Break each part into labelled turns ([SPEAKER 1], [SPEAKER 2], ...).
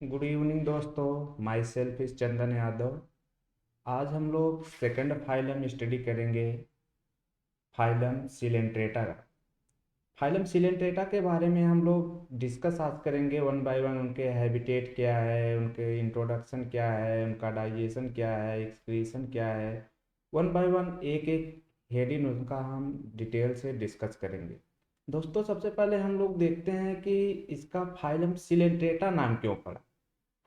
[SPEAKER 1] Good evening दोस्तों, my self is Chandan Yadav. आज हम लोग सेकंड फाइलम स्टडी करेंगे, फाइलम सिलेंट्रेटा का। फाइलम सिलेंट्रेटा के बारे में हम लोग डिस्कस आज करेंगे वन बाय वन। उनके हैबिटेट क्या है, उनके इंट्रोडक्शन क्या है, उनका डाइजेशन क्या है, एक्सक्रीशन क्या है। वन बाय वन एक एक हेडिंग उनका हम डिटेल से डिस्कस करेंगे। दोस्तों, सबसे पहले हम लोग देखते हैं कि इसका फाइलम सिलेंट्रेटा नाम क्यों पड़ा।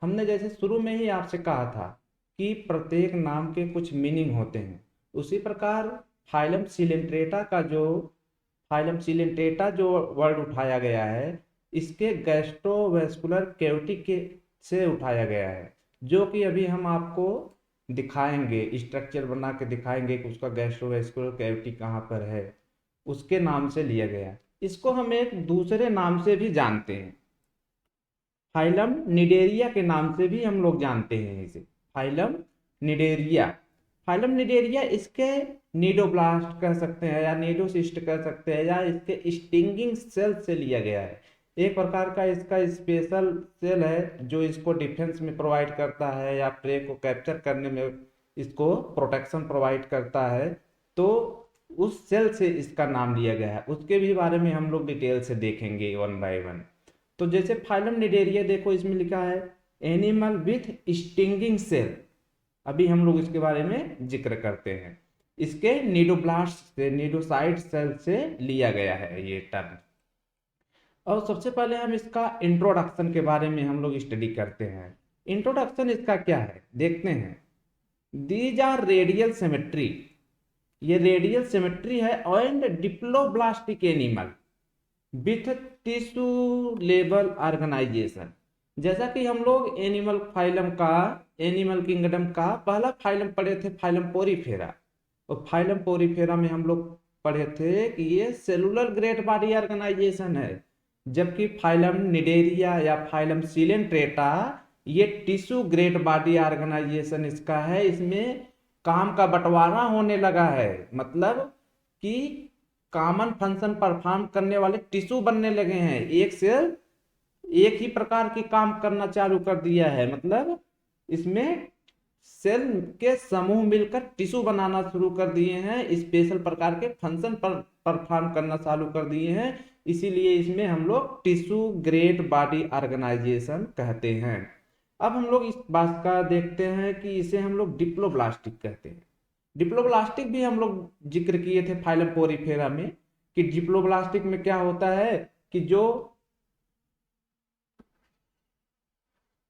[SPEAKER 1] हमने जैसे शुरू में ही आपसे कहा था कि प्रत्येक नाम के कुछ मीनिंग होते हैं, उसी प्रकार फाइलम सिलेंट्रेटा का जो फाइलम सिलेंट्रेटा जो वर्ड उठाया गया है, इसके गैस्ट्रोवेस्कुलर कैविटी के से उठाया गया है, जो कि अभी हम आपको दिखाएंगे, स्ट्रक्चर बना के दिखाएंगे कि उसका गैस्ट्रोवेस्कुलर कैविटी कहाँ पर है। उसके नाम से लिया गया है। इसको हम एक दूसरे नाम से भी जानते हैं, फाइलम निडेरिया के नाम से भी हम लोग जानते हैं इसे। फाइलम निडेरिया, फाइलम निडेरिया इसके नीडोब्लास्ट कह सकते हैं या नीडोसिस्ट कह सकते हैं, या इसके स्टिंगिंग सेल से लिया गया है। एक प्रकार का इसका स्पेशल सेल है जो इसको डिफेंस में प्रोवाइड करता है या प्रे को कैप्चर करने में इसको प्रोटेक्शन प्रोवाइड करता है। तो उस सेल से इसका नाम लिया गया है। उसके भी बारे में हम लोग डिटेल से देखेंगे वन बाय वन। तो जैसे फाइलम निडेरिया देखो, इसमें लिखा है एनिमल विथ स्टिंगिंग सेल। अभी हम लोग इसके बारे में जिक्र करते हैं। इसके नीडोब्लास्ट से, नीडोसाइड सेल से लिया गया है ये टर्म। और सबसे पहले हम इसका इंट्रोडक्शन के बारे में हम लोग स्टडी करते हैं। इंट्रोडक्शन इसका क्या है देखते हैं। दीज आर रेडियल सिमेट्री, ये रेडियल सिमेट्री है, and diploblastic animal with tissue level organisation. जैसा कि हम लोग एनिमल फाइलम का, एनिमल किंगडम का पहला फाइलम पढ़े थे, फाइलम पोरीफेरा। और फाइलम पोरीफेरा में हम लोग पढ़े थे कि ये सेलुलर ग्रेड बॉडी ऑर्गेनाइजेशन है, जबकि फाइलम निडेरिया या फाइलम सिलेंट्रेटा ये टिश्यू ग्रेड बॉडी ऑर्गेनाइजेशन इसका है। इसमें काम का बंटवारा होने लगा है, मतलब कि कॉमन फंक्शन परफॉर्म करने वाले टिश्यू बनने लगे हैं। एक सेल एक ही प्रकार की काम करना चालू कर दिया है, मतलब इसमें सेल के समूह मिलकर टिश्यू बनाना शुरू कर दिए हैं, स्पेशल प्रकार के फंक्शन पर परफॉर्म करना चालू कर दिए हैं। इसीलिए इसमें हम लोग टिश्यू ग्रेड बॉडी ऑर्गेनाइजेशन कहते हैं। अब हम लोग इस बात का देखते हैं कि इसे हम लोग डिप्लोब्लास्टिक कहते हैं। डिप्लोब्लास्टिक भी हम लोग जिक्र किए थे फाइलम पोरीफेरा में, कि डिप्लोब्लास्टिक में क्या होता है कि जो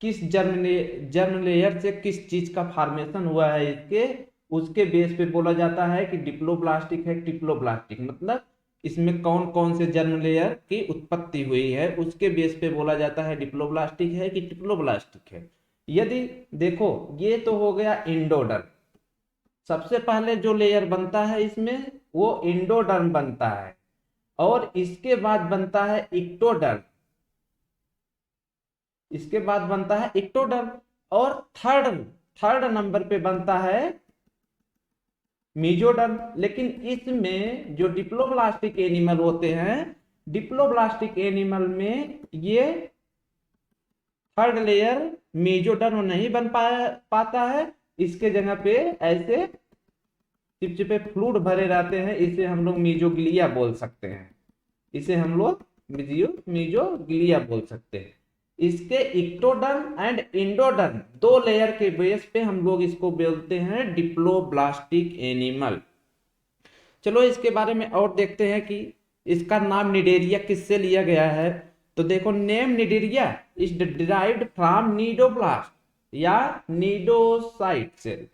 [SPEAKER 1] किस जर्म लेयर से किस चीज का फॉर्मेशन हुआ है इसके, उसके बेस पे बोला जाता है कि डिप्लोब्लास्टिक है डिप्लोब्लास्टिक। मतलब इसमें कौन कौन से जर्म लेयर की उत्पत्ति हुई है, उसके बेस पे बोला जाता है डिप्लोब्लास्टिक है कि डिप्लोब्लास्टिक है। यदि देखो, ये तो हो गया इंडोडर्म। सबसे पहले जो लेयर बनता है इसमें वो इंडोडर्म बनता है, और इसके बाद बनता है इक्टोडर्म, इसके बाद बनता है इक्टोडर्म, और थर्ड थर्ड नंबर पे बनता है मीजोडर्म। लेकिन इसमें जो डिप्लोब्लास्टिक एनिमल होते हैं, डिप्लोब्लास्टिक एनिमल में ये थर्ड लेयर मीजोडर्म नहीं बन पाता है। इसके जगह पे ऐसे चिपचिपे फ्लूइड भरे रहते हैं, इसे हम लोग मीजोग्लिया बोल सकते हैं। इसे हम लोग मीजोग्लिया बोल सकते हैं। इसके इक्टोडर्म एंड इंडोडर्म दो लेयर के बेस पे हम लोग इसको बोलते हैं डिप्लोब्लास्टिक एनिमल। चलो इसके बारे में और देखते हैं कि इसका नाम निडेरिया किससे लिया गया है। तो देखो, name Cnidaria is derived from cnidoblast या नीडोसाइट सेल।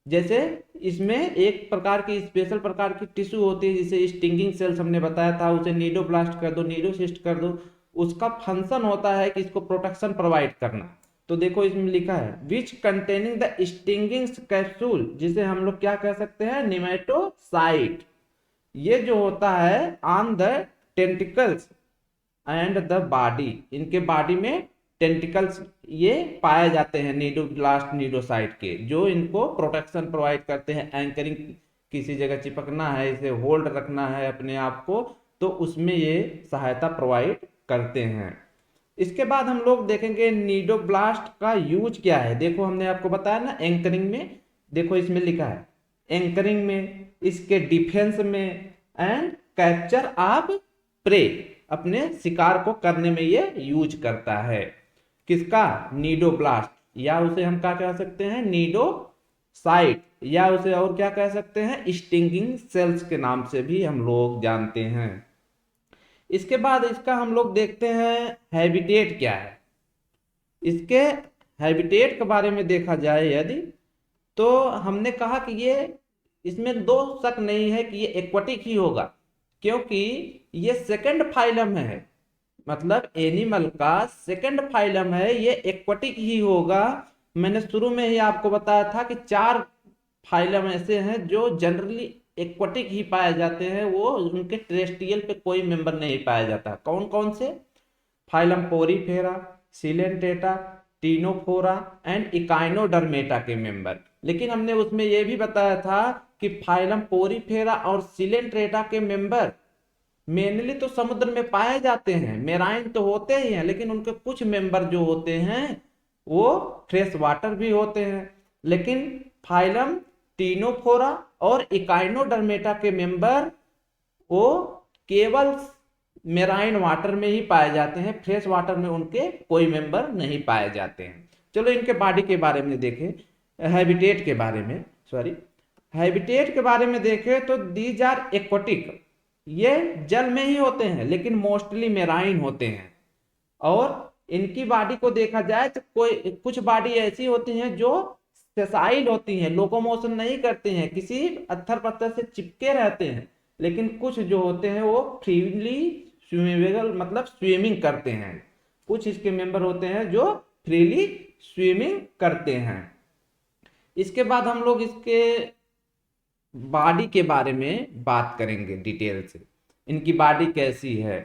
[SPEAKER 1] जैसे इसमें एक प्रकार की स्पेशल प्रकार की टिश्यू होती है, जिसे स्टिंगिंग सेल्स हमने बताया था, उसे नीडोब्लास्ट कर दो, नीडोसिस्ट कर दो। उसका फंक्शन होता है कि इसको प्रोटेक्शन प्रोवाइड करना। तो देखो इसमें लिखा है विच कंटेनिंग द स्टिंगिंग कैप्सूल, जिसे हम लोग क्या कह सकते हैं, निमेटोसाइट। ये जो होता है on the tentacles and the body, इनके बॉडी में टेंटिकल्स ये पाए जाते हैं नीडोब्लास्ट नीडोसाइट के, जो इनको प्रोटेक्शन प्रोवाइड करते हैं। एंकरिंग, किसी जगह चिपकना है, इसे होल्ड रखना है अपने आप को, तो उसमें ये सहायता प्रोवाइड करते हैं। इसके बाद हम लोग देखेंगे नीडोब्लास्ट का यूज क्या है। देखो हमने आपको बताया ना एंकरिंग में, देखो इसमें लिखा है एंकरिंग में, इसके डिफेंस में एंड कैप्चर ऑफ प्रे, अपने शिकार को करने में ये यूज करता है। किसका? नीडोब्लास्ट, या उसे हम क्या कह सकते हैं नीडोसाइट, या उसे और क्या कह सकते हैं स्टिंगिंग सेल्स के नाम से भी हम लोग जानते हैं। इसके बाद इसका हम लोग देखते हैं हैबिटेट क्या है। इसके हैबिटेट के बारे में देखा जाए यदि, तो हमने कहा कि ये, इसमें दो शक नहीं है कि ये एक्वाटिक ही होगा, क्योंकि ये सेकंड फाइलम है, मतलब एनिमल का सेकंड फाइलम है, ये एक्वाटिक ही होगा। मैंने शुरू में ही आपको बताया था कि 4 फाइलम ऐसे हैं जो जनरली एक्वाटिक ही पाए जाते हैं, वो उनके टेरेस्ट्रियल पे कोई मेंबर नहीं पाया जाता। कौन कौन से? Phylum Porifera, Coelenterata, Ctenophora and Echinodermata के मेंबर। लेकिन हमने उसमें यह भी बताया था कि फाइलम पोरीफेरा और सिलेंट्रेटा के मेंबर मेनली तो समुद्र में पाए जाते हैं, मेराइन तो होते ही हैं, लेकिन उनके कुछ मेंबर जो होते हैं वो फ्रेश वाटर भी होते हैं। लेकिन फाइलम टीनोफोरा और इकाइनोडर्मेटा के मेंबर वो केवल मेराइन वाटर में ही पाए जाते हैं, फ्रेश वाटर में उनके कोई मेंबर नहीं पाए जाते हैं। चलो इनके बॉडी के बारे में देखें, हैबिटेट के बारे में, सॉरी हैबिटेट के बारे में देखें तो दीज आर एक्वाटिक, ये जल में ही होते हैं लेकिन मोस्टली मेराइन होते हैं। और इनकी बॉडी को देखा जाए तो कोई कुछ बॉडी ऐसी होती हैं जो सेसाइल होती हैं, लोकोमोशन नहीं करते हैं, किसी पत्थर पत्थर से चिपके रहते हैं। लेकिन कुछ जो होते हैं वो फ्रीली स्विमेबल, मतलब स्विमिंग करते हैं। कुछ इसके मेंबर होते हैं जो फ्रीली स्विमिंग करते हैं। इसके बाद हम लोग इसके बॉडी के बारे में बात करेंगे डिटेल से, इनकी बॉडी कैसी है।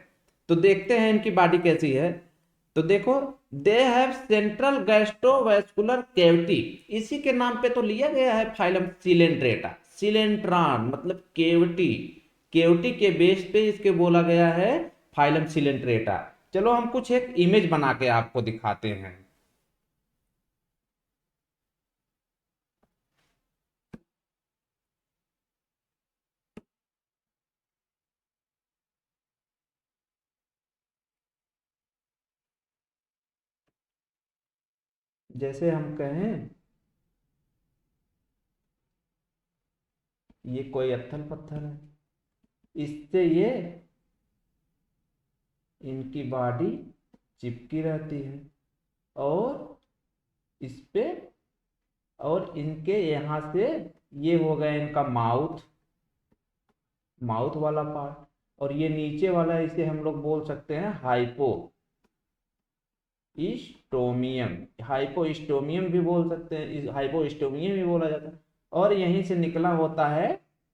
[SPEAKER 1] तो देखते हैं इनकी बॉडी कैसी है। तो देखो, they have central gastrovascular cavity, इसी के नाम पे तो लिया गया है फाइलम सिलेंट्रेटा, सिलेंट्रॉन मतलब कैविटी, कैविटी के बेस पे इसके बोला गया है फाइलम सिलेंट्रेटा। चलो हम कुछ एक इमेज बना के आपको दिखाते हैं। जैसे हम कहें ये कोई अत्थल पत्थर है, इससे ये इनकी बॉडी चिपकी रहती है और इस पे, और इनके यहाँ से ये हो गया इनका माउथ, माउथ वाला पार्ट, और ये नीचे वाला इसे हम लोग बोल सकते हैं हाइपो इस्टोमियम, हाइपोइस्टोमियम भी बोल सकते हैं, हाइपोइस्टोमियम भी बोला जाता है। और यहीं से निकला होता है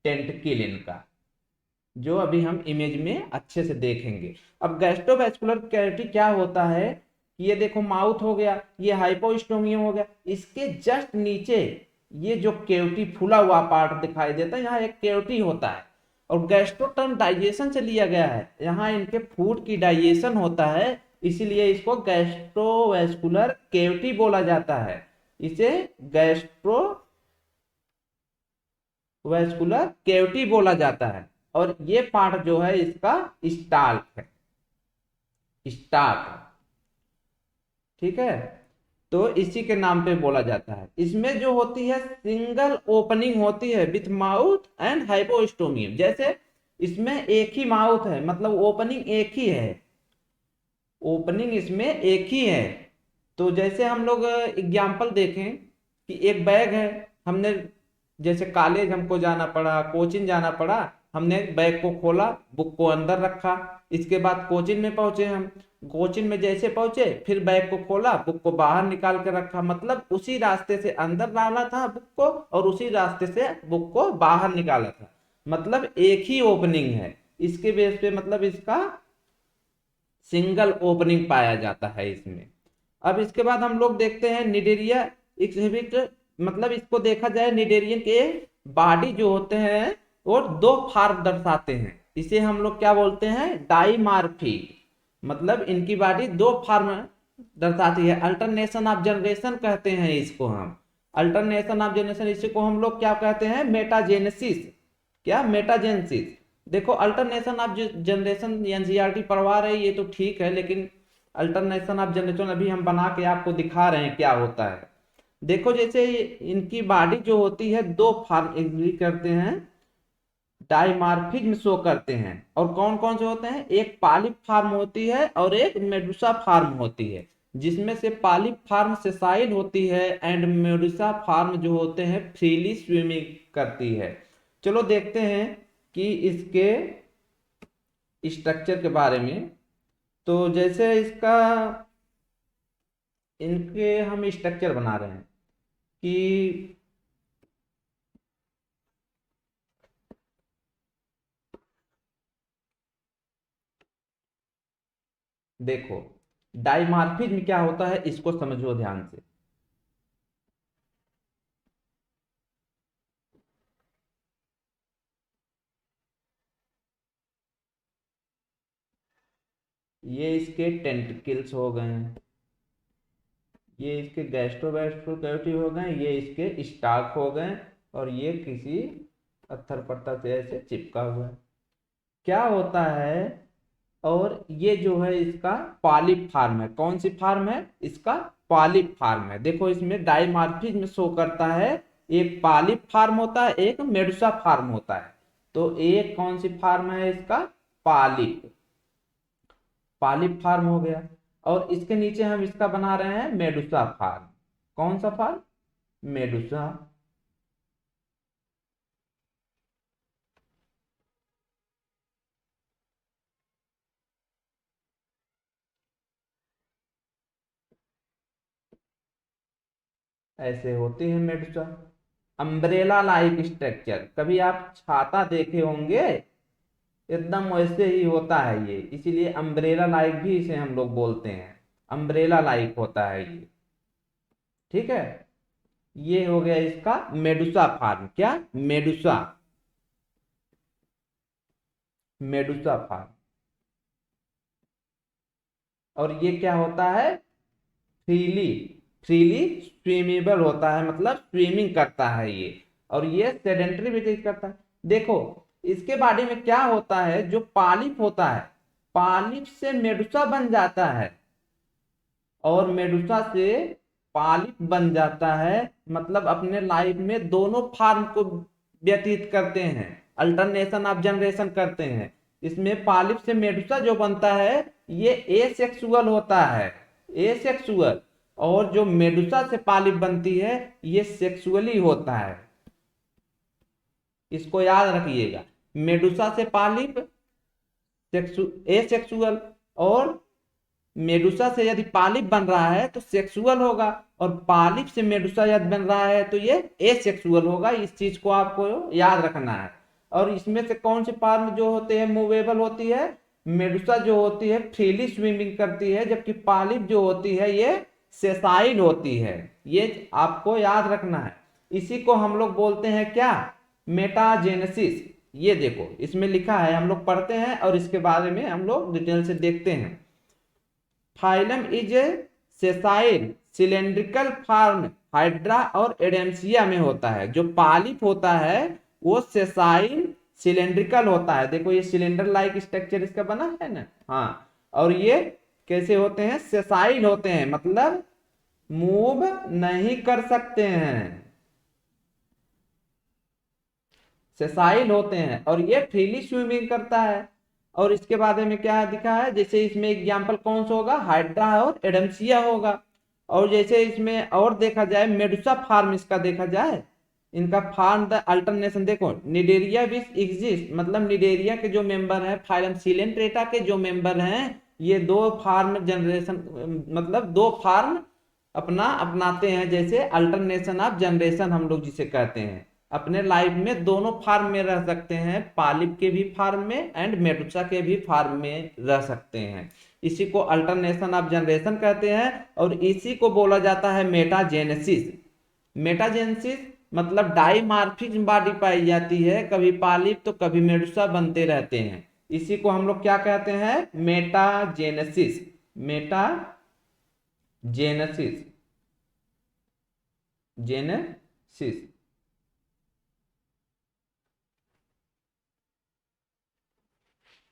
[SPEAKER 1] टेंटकिल इनका, जो अभी हम इमेज में अच्छे से देखेंगे। अब गैस्ट्रोवैस्कुलर कैविटी क्या होता है, ये देखो माउथ हो गया, ये हाइपोइस्टोमियम हो गया, इसके जस्ट नीचे ये जो कैविटी फूला हुआ पार्ट दिखाई देता है, यहाँ एक कैविटी होता है। और गैस्ट्रो टर्म डाइजेशन से लिया गया है, यहाँ इनके फूड की डाइजेशन होता है, इसीलिए इसको गैस्ट्रोवैस्कुलर कैविटी बोला जाता है। इसे गैस्ट्रोवैस्कुलर कैविटी बोला जाता है। और ये पार्ट जो है इसका स्टाल्क है, स्टार्क, ठीक है, तो इसी के नाम पे बोला जाता है। इसमें जो होती है सिंगल ओपनिंग होती है विथ माउथ एंड हाइपोस्टोमियम, जैसे इसमें एक ही माउथ है, मतलब ओपनिंग एक ही है, ओपनिंग इसमें एक ही है। तो जैसे हम लोग एग्जाम्पल देखें कि एक बैग है, हमने जैसे कॉलेज हमको जाना पड़ा, कोचिंग जाना पड़ा, हमने बैग को खोला, बुक को अंदर रखा, इसके बाद कोचिंग में पहुंचे, हम कोचिंग में जैसे पहुंचे फिर बैग को खोला, बुक को बाहर निकाल के रखा, मतलब उसी रास्ते से अंदर डाला था बुक को और उसी रास्ते से बुक को बाहर निकाला था, मतलब एक ही ओपनिंग है। इसके बेस पे मतलब इसका सिंगल ओपनिंग पाया जाता है इसमें। अब इसके बाद हम लोग देखते हैं निडेरिया एक्सिबिट, मतलब इसको देखा जाए निडेरियन के बॉडी जो होते हैं वो 2 फॉर्म दर्शाते हैं, इसे हम लोग क्या बोलते हैं डाइमार्फिक, मतलब इनकी बॉडी दो फार्म दर्शाती है। अल्टरनेशन ऑफ जनरेशन कहते हैं इसको हम, अल्टरनेशन ऑफ जनरेशन, इसी को हम लोग क्या कहते हैं, मेटाजेनेसिस। क्या, मेटाजेनेसिस। देखो अल्टरनेशन ऑफ जनरेशन एनसीईआरटी पढ़वा रहे हैं ये तो ठीक है, लेकिन अल्टरनेशन ऑफ जनरेशन अभी हम बना के आपको दिखा रहे हैं क्या होता है। देखो जैसे इनकी बॉडी जो होती है दो फार्म एग्री करते हैं, डाइमॉर्फिज्म शो करते हैं। और कौन कौन से होते हैं, एक पॉलिप फार्म होती है और एक मेडुसा फार्म होती है, जिसमें से पॉलिप फार्म सेसाइल होती है एंड मेडुसा फार्म जो होते हैं फ्रीली स्विमिंग करती है। चलो देखते हैं कि इसके स्ट्रक्चर के बारे में। तो जैसे इसका, इनके हम स्ट्रक्चर बना रहे हैं कि देखो डाइमॉर्फिज्म क्या होता है इसको समझो ध्यान से। ये इसके टेंटिकल्स हो गए हैं, ये इसके गैस्ट्रो कैविटी हो गए, ये इसके स्टाक हो गए, और ये किसी पत्थर पत्थर से ऐसे चिपका हुआ है। क्या होता है, और ये जो है इसका पॉलिप फार्म है। कौन सी फार्म है, इसका पॉलिप फार्म है। देखो इसमें डाइमॉर्फिज्म शो करता है, एक पॉलिप फार्म होता है, एक मेडुसा फार्म होता है। तो एक कौन सी फार्म है इसका, पॉलिप, पॉलिप फार्म हो गया। और इसके नीचे हम इसका बना रहे हैं मेडुसा फार्म। कौन सा फार्म, मेडुसा। ऐसे होती है मेडुसा। अम्ब्रेला लाइक स्ट्रक्चर, कभी आप छाता देखे होंगे, एकदम वैसे ही होता है ये, इसीलिए अम्ब्रेला लाइक भी इसे हम लोग बोलते हैं, अम्ब्रेला लाइक होता है ये। ठीक है, ये हो गया इसका मेडुसा फार्म। क्या, मेडुसा, मेडुसा फार्म। और ये क्या होता है, फ्रीली, फ्रीली स्विमेबल होता है, मतलब स्विमिंग करता है ये। और ये सेडेंटरी भी करता है। देखो इसके बॉडी में क्या होता है, जो पॉलिप होता है, पॉलिप से मेडुसा बन जाता है, और मेडुसा से पॉलिप बन जाता है। मतलब अपने लाइफ में दोनों फार्म को व्यतीत करते हैं, अल्टरनेशन ऑफ जनरेशन करते हैं। इसमें पॉलिप से मेडुसा जो बनता है ये एसेक्सुअल होता है, एसेक्सुअल। और जो मेडुसा से पॉलिप बनती है ये सेक्सुअली होता है। इसको याद रखिएगा, मेडुसा से पॉलिप एसेक्सुअल, और मेडुसा से यदि पॉलिप बन रहा है तो सेक्सुअल होगा, और पॉलिप से मेडुसा यदि बन रहा है तो ये एसेक्सुअल होगा। इस चीज को आपको याद रखना है। और इसमें से कौन से फार्म जो होते हैं मूवेबल होती है, मेडुसा जो होती है फ्रीली स्विमिंग करती है, जबकि पॉलिप जो होती है ये सेसाइल होती है। ये आपको याद रखना है। इसी को हम लोग बोलते हैं क्या, मेटाजेनेसिस। ये देखो इसमें लिखा है, हम लोग पढ़ते हैं और इसके बारे में हम लोग डिटेल से देखते हैं। Phylum is a sessile cylindrical form, hydra और एडेंसिया में होता है। जो पॉलिप होता है वो सेसाइल सिलेंड्रिकल होता है। देखो ये सिलेंडर लाइक स्ट्रक्चर इसका बना है ना, हाँ। और ये कैसे होते हैं, सेसाइल होते हैं, मतलब मूव नहीं कर सकते हैं, सेसाइल होते हैं। और ये फ्रीली स्विमिंग करता है। और इसके बारे में क्या दिखा है, जैसे इसमें एग्जाम्पल कौन सा होगा, हाइड्रा और एडम्सिया होगा। और जैसे इसमें और देखा जाए मेडुसा फार्म, इसका देखा जाए, इनका फार्म द अल्टरनेशन देखो, निडेरिया विच एग्जिस्ट, मतलब निडेरिया के जो मेंबर हैं, फाइलम सिलेंट्रेटा के जो मेंबर हैं, ये दो फार्म जनरेशन, मतलब दो फार्म अपना अपनाते हैं। जैसे अल्टरनेशन ऑफ जनरेशन हम लोग जिसे कहते हैं, अपने लाइफ में दोनों फार्म में रह सकते हैं, पॉलिप के भी फार्म में एंड मेडुसा के भी फार्म में रह सकते हैं। इसी को अल्टरनेशन ऑफ जनरेशन कहते हैं, और इसी को बोला जाता है मेटाजेनेसिस। मेटाजेनेसिस मतलब डाइमॉर्फिज्म बॉडी पाई जाती है, कभी पॉलिप तो कभी मेडुसा बनते रहते हैं। इसी को हम लोग क्या कहते हैं, मेटाजेनेसिस। Metagenesis, genesis.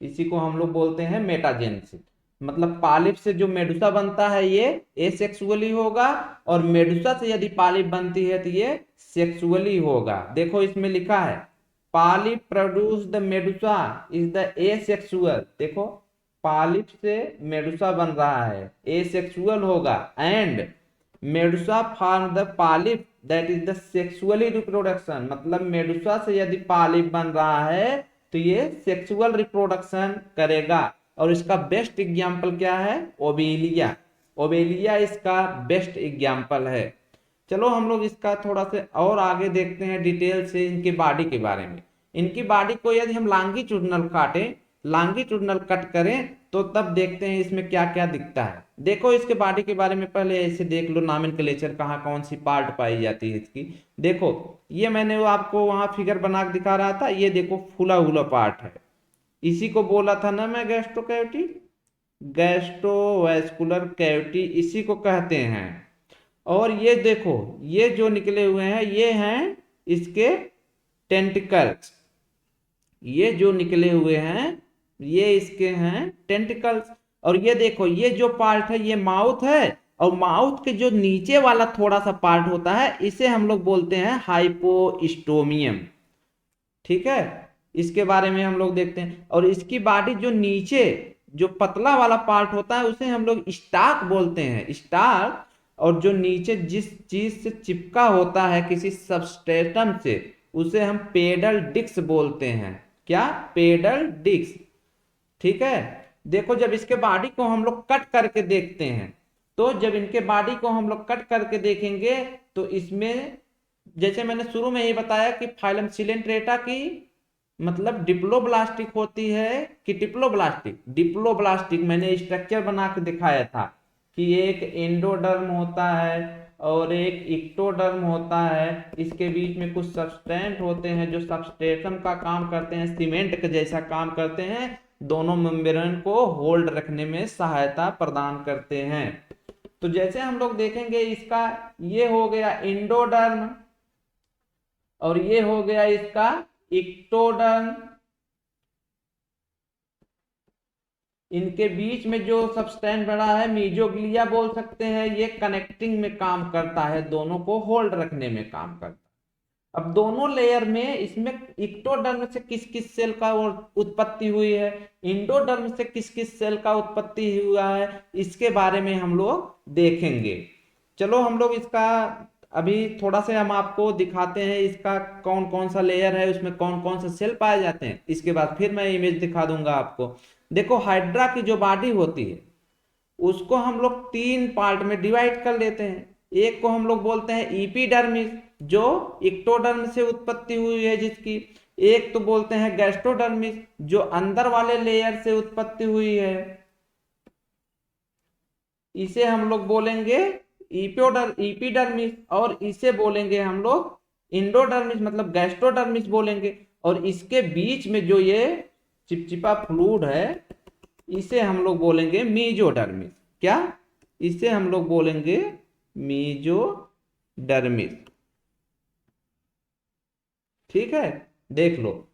[SPEAKER 1] इसी को हम लोग बोलते हैं मेटाजेनेसिस। मतलब पॉलिप से जो मेडुसा बनता है ये एसेक्सुअली होगा, और मेडुसा से यदि पॉलिप बनती है तो ये सेक्सुअली होगा। देखो इसमें लिखा है polyp produce the Medusa is the asexual. देखो पॉलिप से मेडुसा बन रहा है, एसेक्सुअल होगा, and Medusa form the polyp that is the sexually reproduction. मतलब मेडुसा से यदि पॉलिप बन रहा है तो ये सेक्सुअल रिप्रोडक्शन करेगा। और इसका बेस्ट एग्जाम्पल क्या है, ओबेलिया। ओबेलिया इसका बेस्ट एग्जाम्पल है। चलो हम लोग इसका थोड़ा से और आगे देखते हैं डिटेल से इनके बॉडी के बारे में। इनकी बॉडी को यदि हम लॉन्गिट्यूडिनल काटें, लॉन्गिट्यूडिनल कट करें, तो तब देखते हैं इसमें क्या क्या दिखता है। देखो इसके बॉडी के बारे में पहले ऐसे देख लो, नॉमेनक्लेचर कहाँ कौन सी पार्ट पाई जाती है इसकी। देखो ये मैंने वो आपको वहां फिगर बना के दिखा रहा था, ये देखो फूला हुआ पार्ट है, इसी को बोला था ना मैं गैस्ट्रो कैविटी, गैस्ट्रोवैस्कुलर कैविटी इसी को कहते हैं। और ये देखो ये जो निकले हुए हैं ये हैं इसके टेंटिकल्स, ये जो निकले हुए हैं ये इसके हैं टेंटिकल्स। और ये देखो ये जो पार्ट है ये माउथ है, और माउथ के जो नीचे वाला थोड़ा सा पार्ट होता है इसे हम लोग बोलते हैं हाइपोस्टोमियम। ठीक है, इसके बारे में हम लोग देखते हैं। और इसकी बॉडी जो नीचे जो पतला वाला पार्ट होता है उसे हम लोग स्टार्क बोलते हैं, स्टार्क। और जो नीचे जिस चीज से चिपका होता है किसी सबस्ट्रेटम से उसे हम पेडल डिस्क बोलते हैं। क्या, पेडल डिस्क। ठीक है, देखो जब इसके बॉडी को हम लोग कट करके देखते हैं, तो जब इनके बॉडी को हम लोग कट करके देखेंगे तो इसमें जैसे मैंने शुरू में ही बताया कि फाइलम सिलेंट्रेटा की मतलब डिप्लोब्लास्टिक होती है कि डिप्लोब्लास्टिक। डिप्लोब्लास्टिक मैंने स्ट्रक्चर बना के दिखाया था कि एक एंडोडर्म होता है और एक इक्टोडर्म होता है, इसके बीच में कुछ सबस्टेंट होते हैं जो सबस्ट्रेटम का काम करते हैं, सीमेंट के जैसा काम करते हैं, दोनों मेम्ब्रेन को होल्ड रखने में सहायता प्रदान करते हैं। तो जैसे हम लोग देखेंगे इसका ये हो गया एंडोडर्म और ये हो गया इसका इक्टोडर्म। इनके बीच में जो सबस्टेंस बना है मीजोग्लिया बोल सकते हैं, ये कनेक्टिंग में काम करता है, दोनों को होल्ड रखने में काम करता है। अब दोनों लेयर में इसमें इक्टोडर्म से किस किस सेल का उत्पत्ति हुई है, इंडोडर्म से किस किस सेल का उत्पत्ति हुआ है, इसके बारे में हम लोग देखेंगे। चलो हम लोग इसका अभी थोड़ा से हम आपको दिखाते हैं इसका कौन कौन सा लेयर है, उसमें कौन कौन से सेल पाए जाते हैं, इसके बाद फिर मैं इमेज दिखा दूंगा आपको। देखो हाइड्रा की जो बॉडी होती है उसको हम लोग तीन पार्ट में डिवाइड कर लेते हैं। एक को हम लोग बोलते हैं इपीडर्मिस जो इक्टोडर्म से उत्पत्ति हुई है जिसकी, एक तो बोलते हैं गैस्ट्रोडर्मिस जो अंदर वाले लेयर से उत्पत्ति हुई है, इसे हम लोग बोलेंगे इपीडर्मिस, और इसे बोलेंगे हम लोग इंडोडर्मिस मतलब गैस्ट्रोडर्मिस बोलेंगे। और इसके बीच में जो ये चिपचिपा फ्लूइड है इसे हम लोग बोलेंगे मीजोडर्मिस। क्या, इसे हम लोग बोलेंगे मीजोडर्मिस। ठीक है, देख लो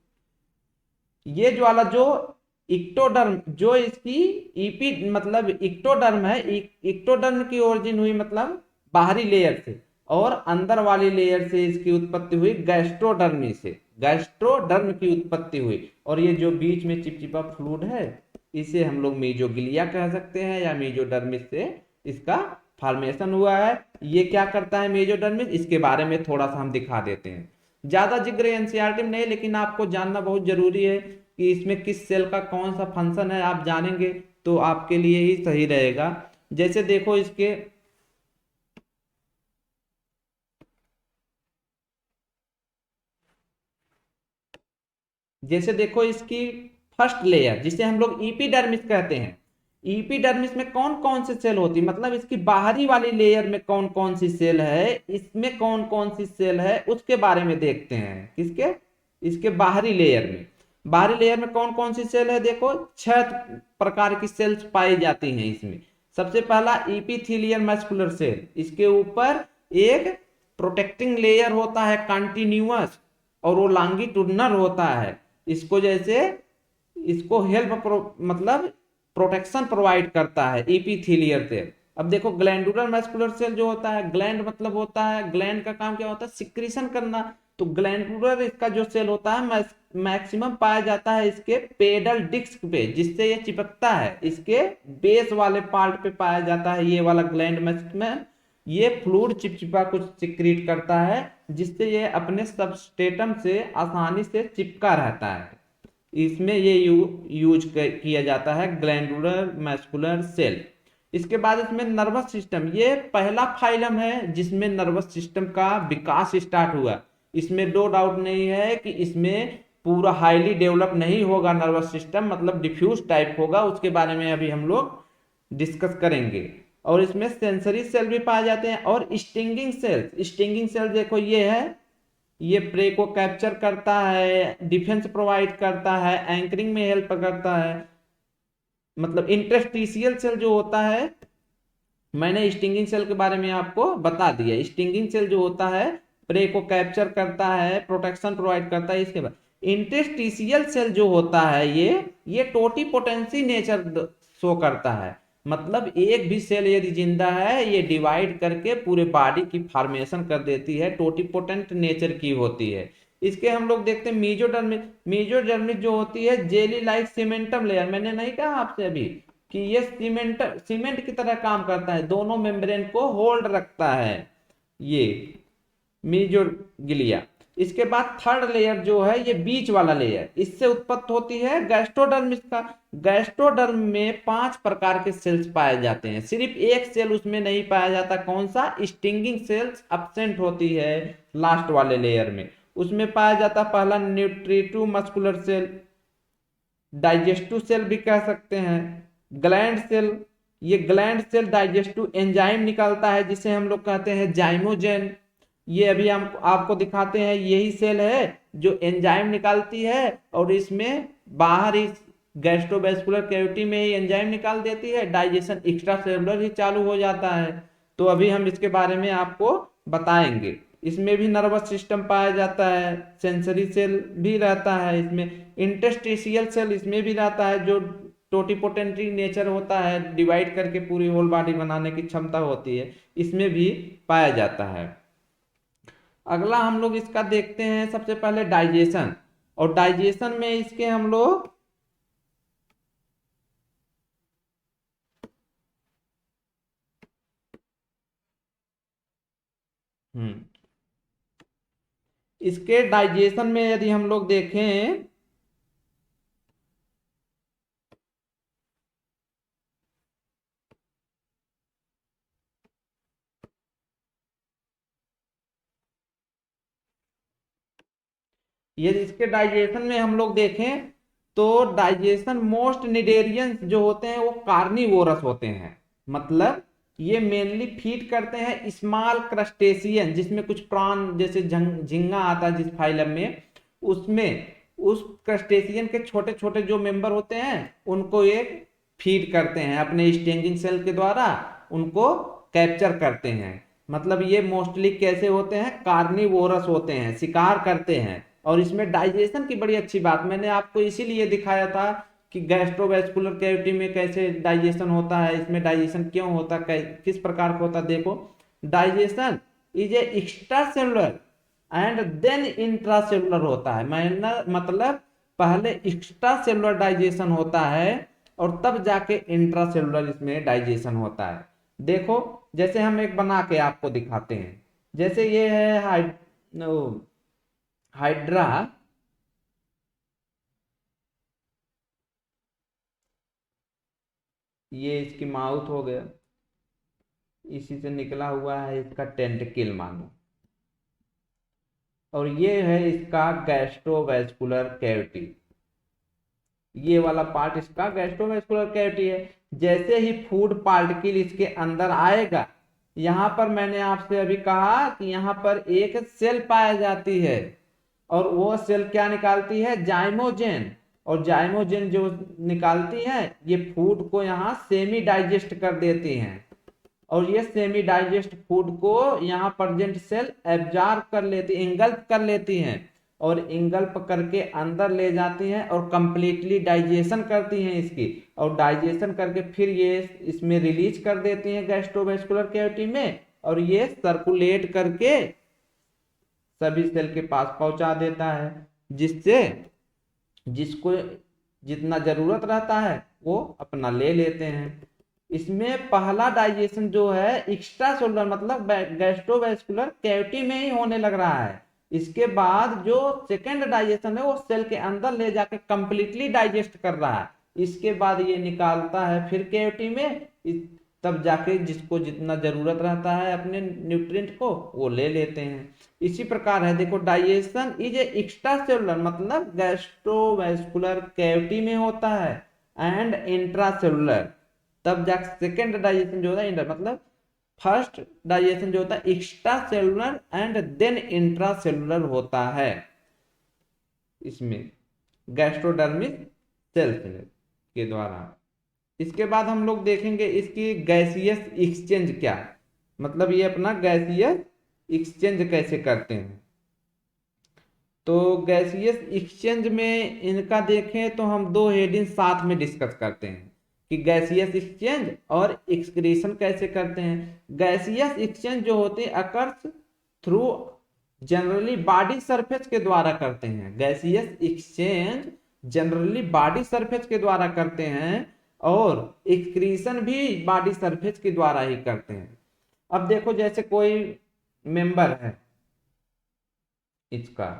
[SPEAKER 1] ये जो वाला जो इक्टोडर्म जो इसकी ईपी मतलब इक्टोडर्म है, इक्टोडर्म की ओरिजिन हुई मतलब बाहरी लेयर से, और अंदर वाली लेयर से इसकी उत्पत्ति हुई गैस्ट्रोडर्मी से, गैस्ट्रोडर्म की उत्पत्ति हुई। और ये जो बीच में चिपचिपा फ्लूइड है इसे हम लोग मीजोग्लिया कह सकते हैं, या मीजोडर्मिस से इसका फॉर्मेशन हुआ है। ये क्या करता है मेजोडर्मिस, इसके बारे में थोड़ा सा हम दिखा देते हैं। ज्यादा जिक्र एनसीईआरटी में नहीं, लेकिन आपको जानना बहुत जरूरी है कि इसमें किस सेल का कौन सा फंक्शन है, आप जानेंगे तो आपके लिए ही सही रहेगा। जैसे देखो इसके जैसे देखो इसकी फर्स्ट लेयर जिसे हम लोग ईपीडर्मिस कहते हैं, ईपीडर्मिस में कौन कौन सी सेल होती है, मतलब इसकी बाहरी वाली लेयर में कौन कौन सी सेल है, इसमें कौन कौन सी सेल है उसके बारे में देखते हैं। किसके, इसके बाहरी लेयर में। बाहरी लेयर में कौन कौन सी सेल है, देखो 6 प्रकार की सेल्स पाई जाती हैं इसमें। सबसे पहला इपीथीलियल मस्कुलर सेल, इसके ऊपर एक प्रोटेक्टिंग लेयर होता है कंटिन्यूअस, और वो लॉन्गिट्यूडिनल होता है। इसको जैसे इसको मतलब प्रोटेक्शन प्रोवाइड करता है इपीथीलियल सेल। अब देखो ग्लैंडुलर मस्कुलर सेल जो होता है, ग्लैंड मतलब होता है, ग्लैंड का काम क्या होता है, सिक्रीशन करना। तो ग्लैंडुलर इसका जो सेल होता है मैक्सिमम पाया जाता है इसके पेडल डिस्क पे, जिससे ये चिपकता है, इसके बेस वाले पार्ट पे पाया जाता है ये वाला ग्लैंड में। ये फ्लूइड चिपचिपा कुछ सिक्रीट करता है, जिससे ये अपने सबस्ट्रेटम से आसानी से चिपका रहता है। इसमें ये यूज किया जाता है ग्लैंडुलर मस्कुलर सेल। इसके बाद इसमें नर्वस सिस्टम, ये पहला फाइलम है जिसमें नर्वस सिस्टम का विकास स्टार्ट हुआ। इसमें दो डाउट नहीं है कि इसमें पूरा हाईली डेवलप नहीं होगा नर्वस सिस्टम, मतलब डिफ्यूज टाइप होगा, उसके बारे में अभी हम लोग डिस्कस करेंगे। और इसमें सेंसरी सेल भी पाए जाते हैं और स्टिंगिंग सेल। स्टिंगिंग सेल देखो ये है, ये प्रे को कैप्चर करता है, डिफेंस प्रोवाइड करता है, एंकरिंग में हेल्प करता है। मतलब इंटरस्टिशियल सेल जो होता है, मैंने स्टिंगिंग सेल के बारे में आपको बता दिया। स्टिंगिंग सेल जो होता है प्रे को कैप्चर करता है, प्रोटेक्शन प्रोवाइड करता है। इसके बाद इंटरस्टिशियल सेल जो होता है ये टोटीपोटेंसी नेचर शो करता है। मतलब एक भी सेल यदि जिंदा है, ये डिवाइड करके पूरे बॉडी की फॉर्मेशन कर देती है, टोटीपोटेंट नेचर की होती है। इसके हम लोग देखते हैं मीजोडर्मिस। मीजोडर्मिस जो होती है जेली लाइक सीमेंटम लेयर, मैंने नहीं कहा आपसे अभी कि ये सीमेंट की तरह काम करता है, दोनों मेम्ब्रेन को होल्ड रखता है ये मीजोगिलिया। इसके बाद थर्ड लेयर जो है ये बीच वाला लेयर, इससे उत्पत्ति होती है गैस्ट्रोडर्म। इसका गैस्ट्रोडर्म में 5 प्रकार के सेल्स पाए जाते हैं, सिर्फ एक सेल उसमें नहीं पाया जाता, कौन सा, स्टिंगिंग सेल्स अब्सेंट होती है लास्ट वाले लेयर में। उसमें पाया जाता पहला nutritive muscular cell, digestive cell भी कह सकते हैं, ग्लैंड सेल। ये ग्लैंड सेल डाइजेस्टिव एंजाइम निकालता है जिसे हम लोग कहते हैं जाइमोजेन। ये अभी हम आपको दिखाते हैं, यही सेल है जो एंजाइम निकालती है, और इसमें बाहर इस गैस्ट्रोवेस्कुलर कैविटी में ही एंजाइम निकाल देती है, डाइजेशन एक्स्ट्रा सेलुलर ही चालू हो जाता है। तो अभी हम इसके बारे में आपको बताएंगे। इसमें भी नर्वस सिस्टम पाया जाता है, सेंसरी सेल भी रहता है इसमें, इंटरस्टिशियल सेल इसमें भी रहता है जो टोटीपोटेंटी नेचर होता है, डिवाइड करके पूरी होल बॉडी बनाने की क्षमता होती है, इसमें भी पाया जाता है। अगला हम लोग इसका देखते हैं सबसे पहले डाइजेशन। और डाइजेशन में इसके हम लोग इसके डाइजेशन में यदि हम लोग देखें, यदि इसके डाइजेशन में हम लोग देखें तो डाइजेशन मोस्ट निडेरियंस जो होते हैं वो कार्निवोरस होते हैं। मतलब ये मेनली फीड करते हैं स्मॉल क्रस्टेशियन, जिसमें कुछ प्राण जैसे झींगा आता है जिस फाइलम में, उसमें उस क्रस्टेशियन के छोटे छोटे जो मेंबर होते हैं उनको एक फीड करते हैं अपने स्टिंगिंग सेल के द्वारा, उनको कैप्चर करते हैं। मतलब ये मोस्टली कैसे होते हैं, कार्निवोरस होते हैं, शिकार करते हैं। और इसमें डाइजेशन की बड़ी अच्छी बात मैंने आपको इसीलिए दिखाया था कि गैस्ट्रोवेस्कुलर कैविटी में कैसे डाइजेशन होता है, इसमें डाइजेशन क्यों होता है, किस प्रकार का होता है। देखो digestion is a extra cellular and then intracellular होता है। मतलब पहले एक्स्ट्रा सेलुलर डाइजेशन होता है और तब जाके इंट्रासेलुलर इसमें डाइजेशन होता है। देखो जैसे हम एक बना के आपको दिखाते हैं, जैसे ये है हाइड्रा, ये इसकी माउथ हो गया, इसी से निकला हुआ है इसका टेंटिकल मानो, और ये है इसका गैस्ट्रोवेस्कुलर कैविटी। ये वाला पार्ट इसका गैस्ट्रोवेस्कुलर कैविटी है। जैसे ही फूड पार्टिकल इसके अंदर आएगा, यहां पर मैंने आपसे अभी कहा कि यहां पर एक सेल पाया जाती है और वो सेल क्या निकालती है, जाइमोजेन। और जाइमोजेन जो निकालती है ये फूड को यहाँ सेमी डाइजेस्ट कर देती हैं, और ये सेमी डाइजेस्ट फूड को यहाँ प्रेजेंट सेल एब्जॉर्ब कर लेती, इंगल्प कर लेती हैं, और इंगल्प करके अंदर ले जाती हैं और कंप्लीटली डाइजेशन करती हैं इसकी, और डाइजेशन करके फिर ये इसमें रिलीज कर देती हैं गैस्ट्रोवेस्कुलर कैविटी में, और ये सर्कुलेट करके सभी सेल के पास पहुंचा देता है, जिससे जिसको जितना जरूरत रहता है वो अपना ले लेते हैं। इसमें पहला डाइजेशन जो है एक्स्ट्रा सेलुलर मतलब गैस्ट्रोवेस्कुलर कैविटी में ही होने लग रहा है। इसके बाद जो सेकेंड डाइजेशन है वो सेल के अंदर ले जाके कंप्लीटली डाइजेस्ट कर रहा है, इसके बाद ये निकालता है फिर कैविटी में, तब जाके जिसको जितना जरूरत रहता है अपने न्यूट्रिएंट को वो ले लेते हैं। इसी प्रकार है, देखो digestion is a extra cellular मतलब गैस्ट्रोवेस्कुलर कैविटी में होता है, एंड इंट्रा सेलुलर, तब जाके सेकेंड डाइजेशन जो होता है इंटर मतलब फर्स्ट डाइजेशन जो होता है extra cellular and then intra cellular होता है इसमें गैस्ट्रोडर्मिस सेल्स के द्वारा। इसके बाद हम लोग देखेंगे इसकी गैसियस एक्सचेंज क्या, मतलब ये अपना गैसियस एक्सचेंज कैसे करते हैं। तो गैसियस एक्सचेंज में इनका देखें तो हम दो हेडिंग साथ में डिस्कस करते हैं कि गैसियस एक्सचेंज और एक्सक्रीशन कैसे करते हैं। गैसियस एक्सचेंज जो होते हैं occurs through generally body surface के द्वारा करते हैं, gaseous exchange generally body surface के द्वारा करते हैं, और एक्सक्रीशन भी बॉडी सरफेस के द्वारा ही करते हैं। अब देखो जैसे कोई मेंबर है इसका,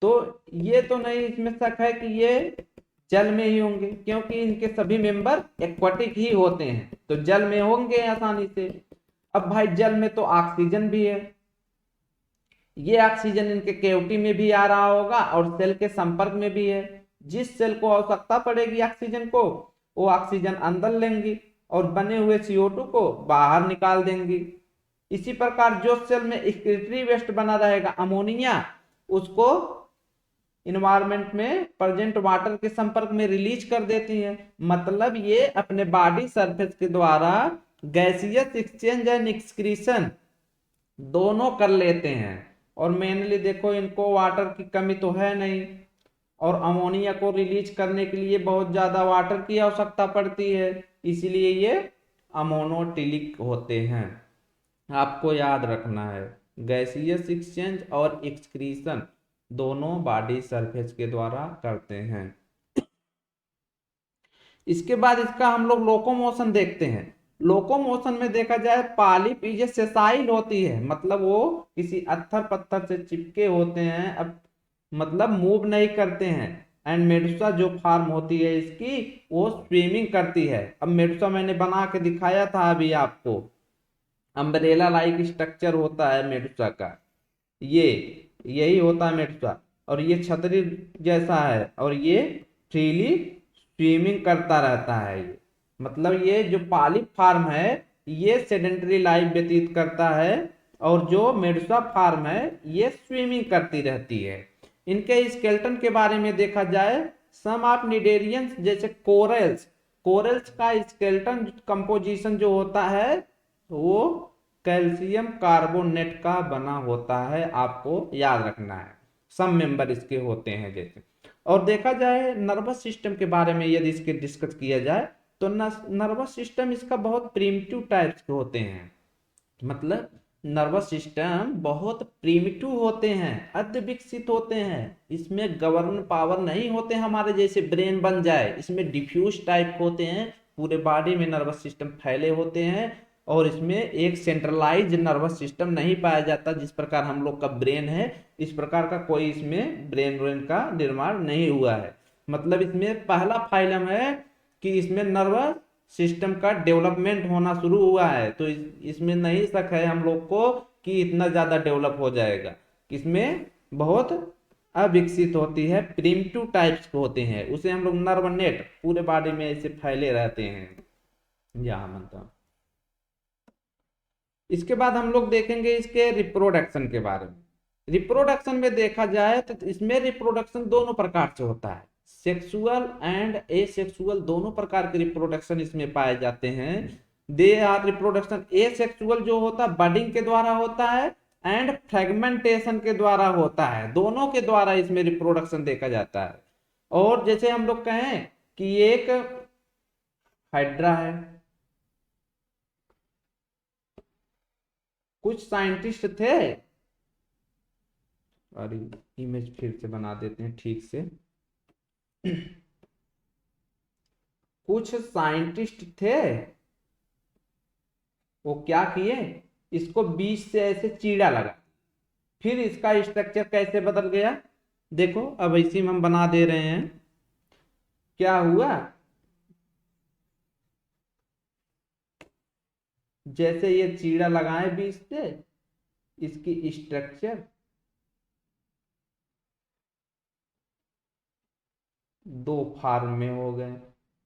[SPEAKER 1] तो ये तो नहीं इसमें शक है कि ये जल में ही होंगे, क्योंकि इनके सभी मेंबर एक्वाटिक ही होते हैं, तो जल में होंगे आसानी से। अब भाई जल में तो ऑक्सीजन भी है, ये ऑक्सीजन इनके कैविटी में भी आ रहा होगा और सेल के संपर्क में भी है, जिस सेल को आवश्यकता पड़ेगी ऑक्सीजन को वो ऑक्सीजन अंदर लेंगी और बने हुए CO2 को बाहर निकाल देंगी। इसी प्रकार जो सेल में एक्सक्रीटरी वेस्ट बना रहेगा अमोनिया, उसको इन्वायरमेंट में प्रेजेंट वाटर के संपर्क में रिलीज कर देती है। मतलब ये अपने बॉडी सरफेस के द्वारा गैसियस एक्सचेंज एंड एक्सक्रीशन दोनों कर लेते हैं। और मेनली देखो इनको वाटर की कमी तो है नहीं, और अमोनिया को रिलीज करने के लिए बहुत ज्यादा वाटर की आवश्यकता पड़ती है, इसलिए ये अमोनोटिलिक होते हैं। आपको याद रखना है गैसियस एक्सचेंज और एक्सक्रीशन दोनों बॉडी सरफेस के द्वारा करते हैं। इसके बाद इसका हम लोग लोकोमोशन देखते हैं। लोकोमोशन में देखा जाए पॉलिप इज सेसाइल होती है, मतलब वो किसी अत्थर पत्थर से चिपके होते हैं, अब मतलब मूव नहीं करते हैं। एंड मेडुसा जो फार्म होती है इसकी वो स्विमिंग करती है। अब मेडुसा मैंने बना के दिखाया था अभी आपको, अम्ब्रेला लाइक स्ट्रक्चर होता है मेडुसा का, ये यही होता है मेडुसा, और ये छतरी जैसा है, और ये फ्रीली स्विमिंग करता रहता है। ये मतलब ये जो पॉलिप फार्म है ये सेडेंटरी लाइफ व्यतीत करता है, और जो मेडुसा फार्म है ये स्विमिंग करती रहती है। इनके स्केलेटन के बारे में देखा जाए, सम ऑफ निडेरियंस जैसे कोरल्स, कोरल्स का स्केलेटन कंपोजिशन जो होता है वो कैल्शियम कार्बोनेट का बना होता है, आपको याद रखना है। सम मेंबर इसके होते हैं जैसे। और देखा जाए नर्वस सिस्टम के बारे में यदि इसके डिस्कस किया जाए तो नर्वस सिस्टम इसका बहुत प्रिमिटिव टाइप्स के होते हैं, मतलब नर्वस सिस्टम बहुत प्रिमिटिव होते हैं, अति विकसित होते हैं। इसमें गवर्न पावर नहीं होते हमारे जैसे ब्रेन बन जाए, इसमें डिफ्यूज टाइप होते हैं, पूरे बॉडी में नर्वस सिस्टम फैले होते हैं, और इसमें एक सेंट्रलाइज नर्वस सिस्टम नहीं पाया जाता। जिस प्रकार हम लोग का ब्रेन है इस प्रकार का कोई इसमें ब्रेन का निर्माण नहीं हुआ है। मतलब इसमें पहला फाइलम है कि इसमें नर्वस सिस्टम का डेवलपमेंट होना शुरू हुआ है, तो इसमें नहीं शक है हम लोग को कि इतना ज्यादा डेवलप हो जाएगा। इसमें बहुत अविकसित होती है, प्रिमिटिव टाइप्स के होते हैं, उसे हम लोग नर्व नेट पूरे बॉडी में ऐसे फैले रहते हैं यहाँ मतलब। इसके बाद हम लोग देखेंगे इसके रिप्रोडक्शन के बारे में। रिप्रोडक्शन में देखा जाए तो इसमें रिप्रोडक्शन दोनों प्रकार से होता है, सेक्सुअल एंड एसेक्सुअल दोनों प्रकार के रिप्रोडक्शन इसमें पाए जाते हैं। दे आर रिप्रोडक्शन एसेक्सुअल जो होता है बडिंग के द्वारा होता है, एंड फ्रेगमेंटेशन के द्वारा होता है, दोनों के द्वारा इसमें रिप्रोडक्शन देखा जाता है। और जैसे हम लोग कहें कि एक हाइड्रा है, कुछ साइंटिस्ट थे, और इमेज फिर से बना देते हैं ठीक से। कुछ साइंटिस्ट थे, वो क्या किए, इसको बीच से ऐसे चीड़ा लगा, फिर इसका स्ट्रक्चर कैसे बदल गया, देखो अब इसी में हम बना दे रहे हैं। क्या हुआ, जैसे ये चीड़ा लगाए बीच से, इसकी स्ट्रक्चर दो फार्म में हो गए,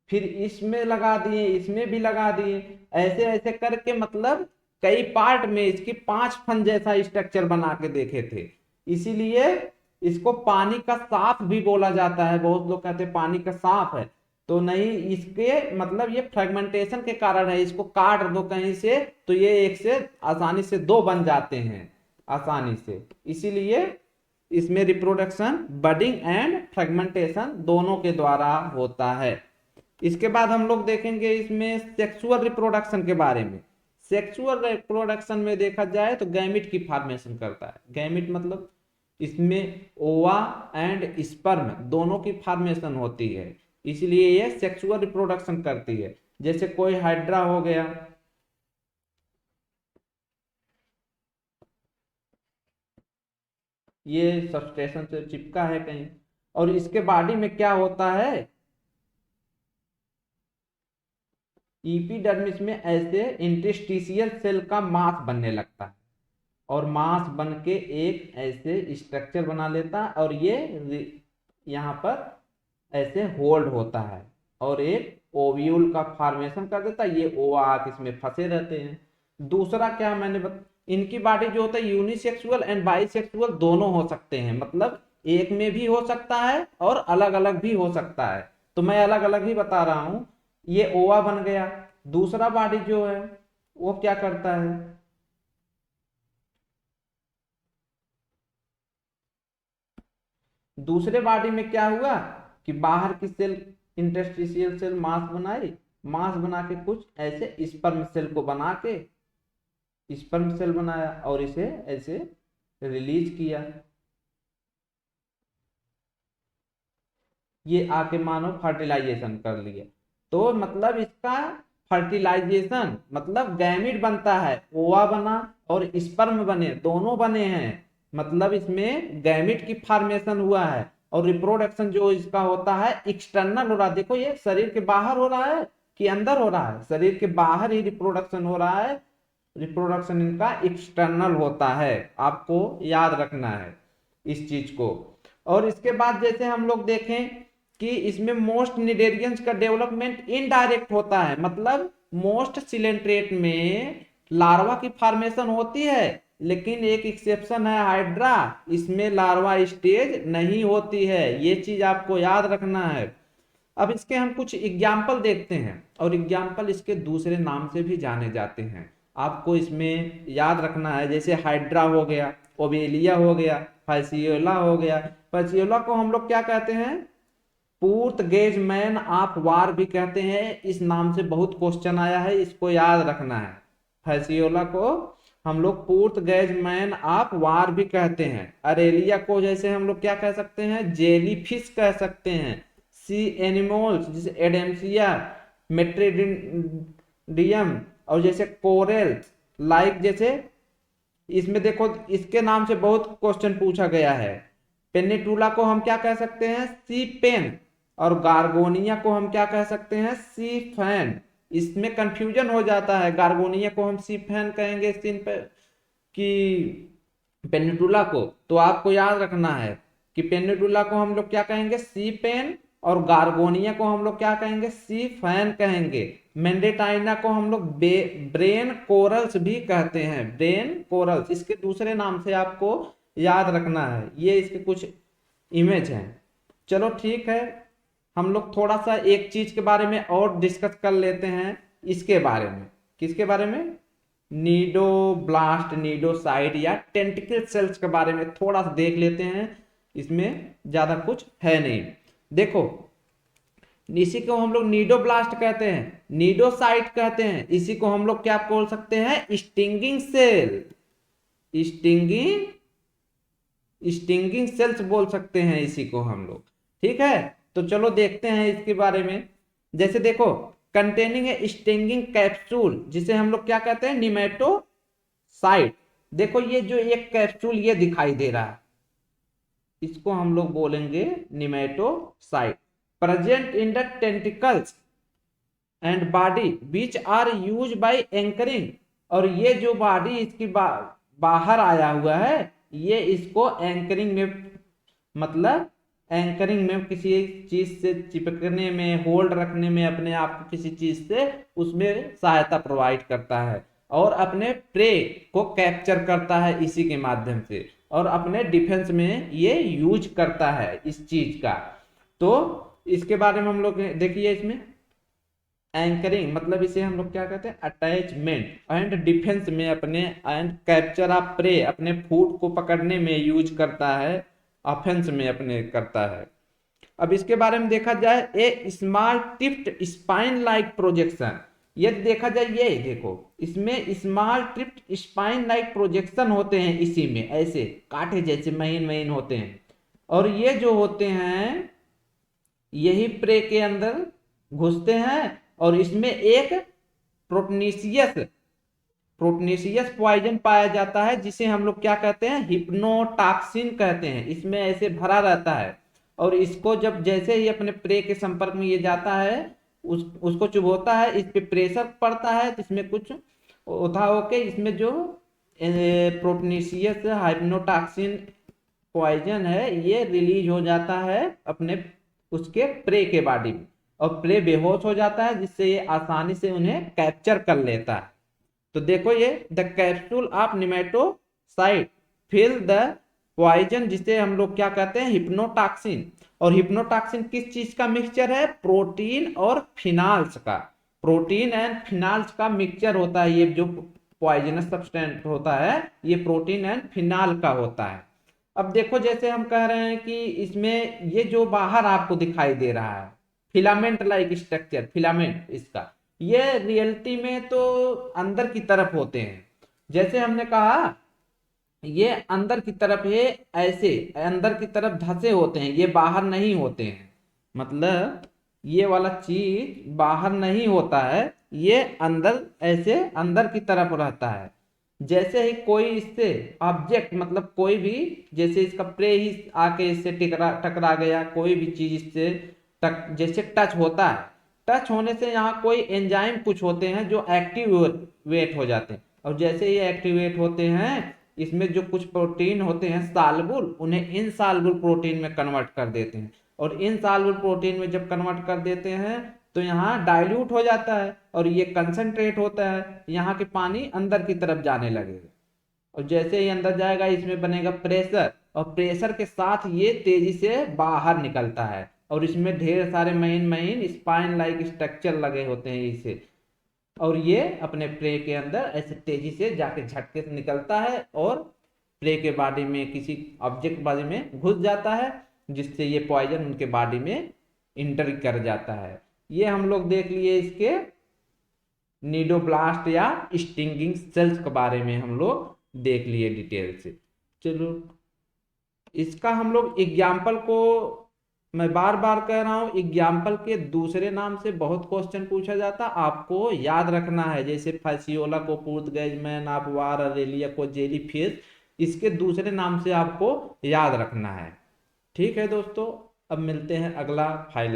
[SPEAKER 1] फिर इसमें लगा दिए, इसमें भी लगा दिए, ऐसे ऐसे करके मतलब कई पार्ट में इसकी 5 फन जैसा स्ट्रक्चर बना के देखे थे। इसीलिए इसको पानी का सांप भी बोला जाता है, बहुत लोग कहते हैं पानी का सांप है, तो नहीं, इसके मतलब ये फ्रेगमेंटेशन के कारण है, इसको काट दो कहीं से तो ये एक से आसानी से दो बन जाते हैं आसानी से। इसीलिए इसमें रिप्रोडक्शन बडिंग एंड फ्रेगमेंटेशन दोनों के द्वारा होता है। इसके बाद हम लोग देखेंगे इसमें सेक्सुअल रिप्रोडक्शन के बारे में। सेक्सुअल रिप्रोडक्शन में देखा जाए तो गैमिट की फॉर्मेशन करता है, गैमिट मतलब इसमें ओवा एंड स्पर्म दोनों की फॉर्मेशन होती है, इसलिए ये सेक्सुअल रिप्रोडक्शन करती है। जैसे कोई हाइड्रा हो गया, ये सबस्टेशन से चिपका है कहीं, और इसके बॉडी में क्या होता है, इपिडर्मिस में ऐसे इंटरस्टिशियल सेल का मास बनने लगता है, और मास बन के एक ऐसे स्ट्रक्चर बना लेता है, और ये यहाँ पर ऐसे होल्ड होता है, और एक ओव्यूल का फॉर्मेशन कर देता है, ये ओवा इसमें फंसे रहते हैं। दूसरा क्या मैंने इनकी बॉडी जो होता है यूनिसेक्सुअल एंड बाइसेक्सुअल दोनों हो सकते हैं, मतलब एक में भी हो सकता है और अलग अलग भी हो सकता है, तो मैं अलग अलग ही बता रहा हूं। ये ओवा बन गया। दूसरा बॉडी जो है वो क्या करता है, दूसरे बॉडी में क्या हुआ कि बाहर की सेल इंटरस्टिशियल सेल मास बनाई, मास बना के कुछ ऐसे स्पर्म सेल को बना के स्पर्म सेल बनाया और इसे ऐसे रिलीज किया, ये आके मानो फर्टिलाइजेशन कर लिया। तो मतलब इसका फर्टिलाइजेशन मतलब गैमिट बनता है, ओवा बना और स्पर्म बने, दोनों बने हैं, मतलब इसमें गैमिट की फॉर्मेशन हुआ है। और रिप्रोडक्शन जो इसका होता है एक्सटर्नल हो रहा है, देखो ये शरीर के बाहर हो रहा है कि अंदर हो रहा है, शरीर के बाहर ही रिप्रोडक्शन हो रहा है, रिप्रोडक्शन इनका एक्सटर्नल होता है, आपको याद रखना है इस चीज को। और इसके बाद जैसे हम लोग देखें कि इसमें मोस्ट निडेरियंस का डेवलपमेंट इनडायरेक्ट होता है, मतलब मोस्ट सिलेंट्रेट में लार्वा की फॉर्मेशन होती है, लेकिन एक एक्सेप्शन है हाइड्रा, इसमें लार्वा स्टेज नहीं होती है, ये चीज आपको याद रखना है। अब इसके हम कुछ एग्जाम्पल देखते हैं, और एग्जाम्पल इसके दूसरे नाम से भी जाने जाते हैं, आपको इसमें याद रखना है। जैसे हाइड्रा हो गया, ओबेलिया हो गया, फैसियोला हो गया। फैसियोला को हम लोग क्या कहते हैं, पुर्तगेज मैन ऑफ वार भी कहते हैं, इस नाम से बहुत क्वेश्चन आया है, इसको याद रखना है। फैसियोला को हम लोग पुर्तगेज मैन ऑफ वार भी कहते हैं। अरेलिया को जैसे हम लोग क्या कह सकते हैं, जेली फिश कह सकते हैं। सी एनिमल्स जैसे एडेम्सिया, मेट्रिडियम, और जैसे कोरेल लाइक, जैसे इसमें देखो इसके नाम से बहुत क्वेश्चन पूछा गया है। पेनिटूला को हम क्या कह सकते हैं, सी पेन, और गार्गोनिया को हम क्या कह सकते हैं, सी फैन। इसमें कंफ्यूजन हो जाता है, गार्गोनिया को हम सी फैन कहेंगे सीन पे कि पेनिटूला को, तो आपको याद रखना है कि पेनिडुला को हम लोग क्या कहेंगे, सी पेन, और गार्गोनिया को हम लोग क्या कहेंगे, सी फैन कहेंगे। मेंडेटाइना को हम लोग ब्रेन कोरल्स भी कहते हैं, ब्रेन कोरल्स। इसके दूसरे नाम से आपको याद रखना है, ये इसके कुछ इमेज हैं। चलो ठीक है, हम लोग थोड़ा सा एक चीज के बारे में और डिस्कस कर लेते हैं, इसके बारे में। किसके बारे में, नीडोब्लास्ट, नीडोसाइट या टेंटिकल सेल्स के बारे में थोड़ा सा देख लेते हैं। इसमें ज्यादा कुछ है नहीं। देखो, इसी को हम लोग नीडोब्लास्ट कहते हैं, नीडोसाइट कहते हैं, इसी को हम लोग क्या बोल सकते हैं, स्टिंगिंग सेल, स्टिंगिंग सेल्स बोल सकते हैं इसी को हम लोग। ठीक है, तो चलो देखते हैं इसके बारे में। जैसे देखो, कंटेनिंग ए स्टिंगिंग कैप्सूल, जिसे हम लोग क्या कहते हैं, निमेटोसाइट। देखो ये जो एक कैप्सूल ये दिखाई दे रहा है, इसको हम लोग बोलेंगे nematocyte. Present in the tentacles and body which are use by anchoring, और ये जो बॉडी इसकी बाहर आया हुआ है, ये इसको एंकरिंग में, मतलब एंकरिंग में किसी चीज से चिपकने में, होल्ड रखने में अपने आप को किसी चीज से, उसमें सहायता प्रोवाइड करता है, और अपने प्रे को कैप्चर करता है इसी के माध्यम से, और अपने डिफेंस में ये यूज करता है इस चीज का। तो इसके बारे में हम लोग देखिए, इसमें एंकरिंग मतलब इसे हम लोग क्या कहते हैं, अटैचमेंट, एंड डिफेंस में अपने, एंड कैप्चर ऑफ प्रे, अपने फूड को पकड़ने में यूज करता है, ऑफेंस में अपने करता है। अब इसके बारे में देखा जाए, a small tipped spine like projection, यदि देखा जाए, ये देखो इसमें small tipped spine like projection होते हैं, इसी में ऐसे कांटे जैसे महीन महीन होते हैं, और ये जो होते हैं यही प्रे के अंदर घुसते हैं, और इसमें एक प्रोटनीशियस पॉइजन पाया जाता है, जिसे हम लोग क्या कहते हैं, हिप्नोटॉक्सिन कहते हैं। इसमें ऐसे भरा रहता है, और इसको जब जैसे ही अपने प्रे के संपर्क में ये जाता है, उसको चुभोता है, इस पे प्रेशर पड़ता है, इसमें कुछ उठा होके इसमें जो प्रोटनीशियस हाइप्नोटॉक्सिन पॉइजन है, ये रिलीज हो जाता है अपने उसके प्रे के बॉडी में, और प्रे बेहोश हो जाता है, जिससे ये आसानी से उन्हें कैप्चर कर लेता है। तो देखो ये the capsule of nematocyte fill the poison, जिसे हम लोग क्या कहते हैं, हिप्नोटॉक्सिन। और हिप्नोटॉक्सिन किस चीज का मिक्सचर है, प्रोटीन और फिनाल्स का, प्रोटीन एंड फिनाल्स का मिक्सचर होता है। ये जो पॉइजनस सब्सटेंस होता है, ये प्रोटीन एंड फिनाल का होता है। अब देखो, जैसे हम कह रहे हैं कि इसमें ये जो बाहर आपको दिखाई दे रहा है, फिलामेंट लाइक स्ट्रक्चर, फिलामेंट इसका, ये रियलिटी में तो अंदर की तरफ होते हैं। जैसे हमने कहा, ये अंदर की तरफ है, ऐसे अंदर की तरफ धंसे होते हैं, ये बाहर नहीं होते हैं। मतलब ये वाला चीज बाहर नहीं होता है, ये अंदर ऐसे अंदर की तरफ रहता है। जैसे ही कोई इससे ऑब्जेक्ट, मतलब कोई भी, जैसे इसका प्रे ही आके इससे टकरा गया, कोई भी चीज इससे जैसे टच होता है, टच होने से यहाँ कोई एंजाइम कुछ होते हैं जो एक्टिवेट हो जाते हैं, और जैसे ये एक्टिवेट होते हैं, इसमें जो कुछ प्रोटीन होते हैं सालबुल, उन्हें इनसालबुल प्रोटीन में कन्वर्ट कर देते हैं, और इनसालबुल प्रोटीन में जब कन्वर्ट कर देते हैं, तो यहाँ डाइल्यूट हो जाता है, और ये कंसंट्रेट होता है, यहाँ के पानी अंदर की तरफ जाने लगेगा, और जैसे ही अंदर जाएगा, इसमें बनेगा प्रेशर, और प्रेशर के साथ ये तेजी से बाहर निकलता है, और इसमें ढेर सारे महीन महीन स्पाइन लाइक स्ट्रक्चर लगे होते हैं इसे, और ये अपने प्रे के अंदर ऐसे तेजी से जाके झटके से निकलता है, और प्रे के बॉडी में किसी ऑब्जेक्ट बॉडी में घुस जाता है, जिससे ये पॉइजन उनके बॉडी में इंटर कर जाता है। ये हम लोग देख लिए इसके नीडोब्लास्ट या स्टिंगिंग सेल्स के बारे में हम लोग देख लिए डिटेल से। चलो, इसका हम लोग एग्जाम्पल को, मैं बार बार कह रहा हूं, एग्जाम्पल के दूसरे नाम से बहुत क्वेश्चन पूछा जाता, आपको याद रखना है। जैसे फैसियोला को पुर्तगाइज मैन ऑफ वार, अरेलिया को जेलीफिश, इसके दूसरे नाम से आपको याद रखना है। ठीक है दोस्तों, अब मिलते हैं अगला फाइलम।